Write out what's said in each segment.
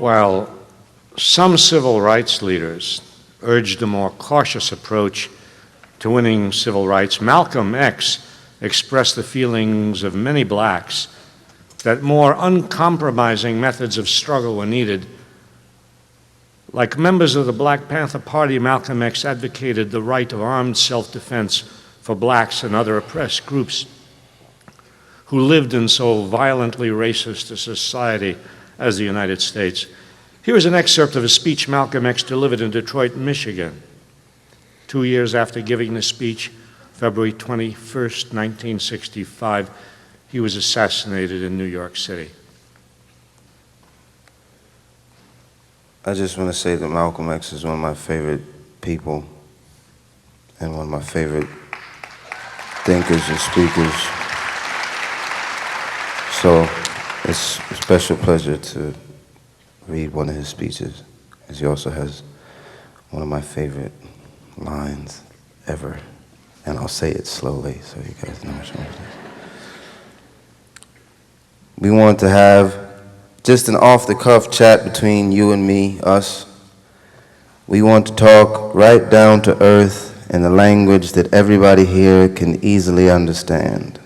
While some civil rights leaders urged a more cautious approach to winning civil rights, Malcolm X expressed the feelings of many blacks that more uncompromising methods of struggle were needed. Like members of the Black Panther Party, Malcolm X advocated the right of armed self-defense for blacks and other oppressed groups who lived in so violently racist a society as the United States. Here is an excerpt of a speech Malcolm X delivered in Detroit, Michigan. 2 years after giving the speech, February 21st, 1965, he was assassinated in New York City. I just want to say that Malcolm X is one of my favorite people and one of my favorite thinkers and speakers. So it's a special pleasure to read one of his speeches, as he also has one of my favorite lines ever. And I'll say it slowly so you guys know what I'm saying. We want to have just an off-the-cuff chat between you and me, us. We want to talk right down to earth in the language that everybody here can easily understand.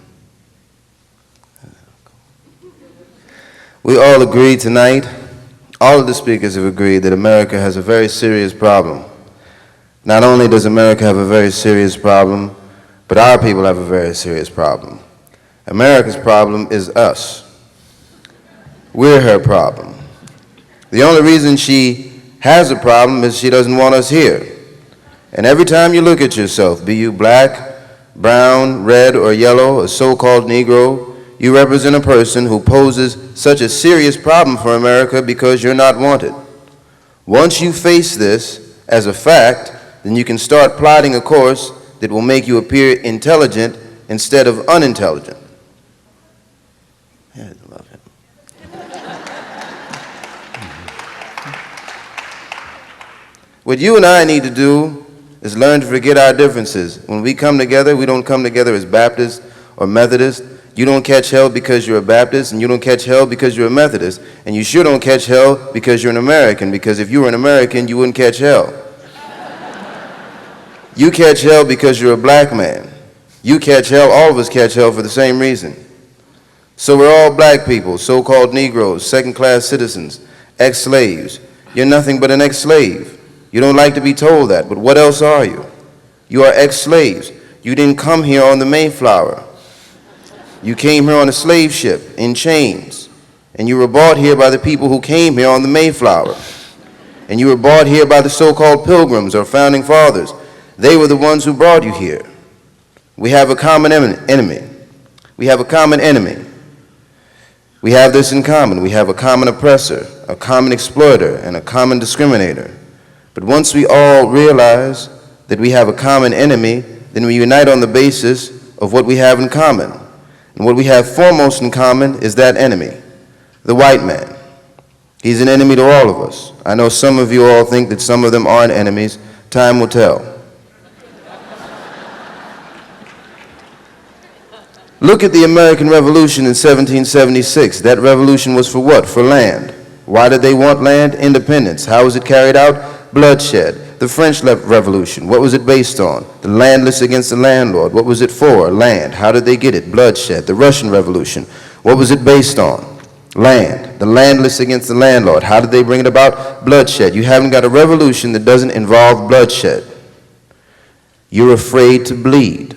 We all agree tonight, all of the speakers have agreed that America has a very serious problem. Not only does America have a very serious problem, but our people have a very serious problem. America's problem is us. We're her problem. The only reason she has a problem is she doesn't want us here. And every time you look at yourself, be you black, brown, red, or yellow, a so-called Negro, you represent a person who poses such a serious problem for America because you're not wanted. Once you face this as a fact, then you can start plotting a course that will make you appear intelligent instead of unintelligent. Yeah, I love it. What you and I need to do is learn to forget our differences. When we come together, we don't come together as Baptists or Methodists. You don't catch hell because you're a Baptist, and you don't catch hell because you're a Methodist, and you sure don't catch hell because you're an American, because if you were an American, you wouldn't catch hell. You catch hell because you're a black man. You catch hell, all of us catch hell for the same reason. So we're all black people, so-called Negroes, second-class citizens, ex-slaves. You're nothing but an ex-slave. You don't like to be told that, but what else are you? You are ex-slaves. You didn't come here on the Mayflower. You came here on a slave ship in chains, and you were brought here by the people who came here on the Mayflower. And you were brought here by the so-called Pilgrims or Founding Fathers. They were the ones who brought you here. We have a common enemy. We have a common enemy. We have this in common. We have a common oppressor, a common exploiter, and a common discriminator. But once we all realize that we have a common enemy, then we unite on the basis of what we have in common. And what we have foremost in common is that enemy, the white man. He's an enemy to all of us. I know some of you all think that some of them aren't enemies. Time will tell. Look at the American Revolution in 1776. That revolution was for what? For land. Why did they want land? Independence. How was it carried out? Bloodshed. The French Revolution, what was it based on? The landless against the landlord. What was it for? Land. How did they get it? Bloodshed. The Russian Revolution, what was it based on? Land. The landless against the landlord. How did they bring it about? Bloodshed. You haven't got a revolution that doesn't involve bloodshed. You're afraid to bleed.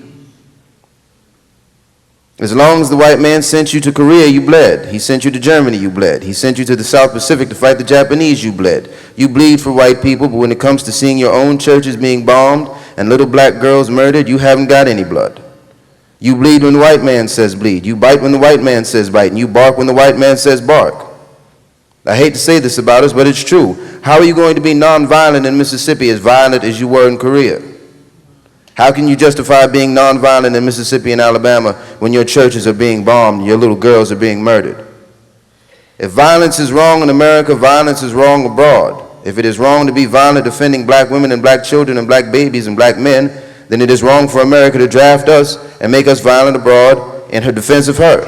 As long as the white man sent you to Korea, you bled. He sent you to Germany, you bled. He sent you to the South Pacific to fight the Japanese, you bled. You bleed for white people, but when it comes to seeing your own churches being bombed and little black girls murdered, you haven't got any blood. You bleed when the white man says bleed. You bite when the white man says bite, and you bark when the white man says bark. I hate to say this about us, but it's true. How are you going to be nonviolent in Mississippi as violent as you were in Korea? How can you justify being nonviolent in Mississippi and Alabama when your churches are being bombed and your little girls are being murdered? If violence is wrong in America, violence is wrong abroad. If it is wrong to be violent defending black women and black children and black babies and black men, then it is wrong for America to draft us and make us violent abroad in her defense of her.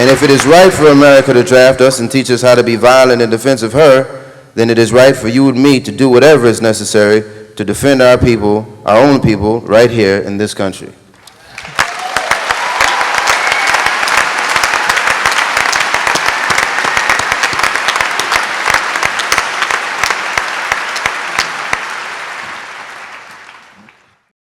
And if it is right for America to draft us and teach us how to be violent in defense of her, then it is right for you and me to do whatever is necessary to defend our people, our own people, right here in this country.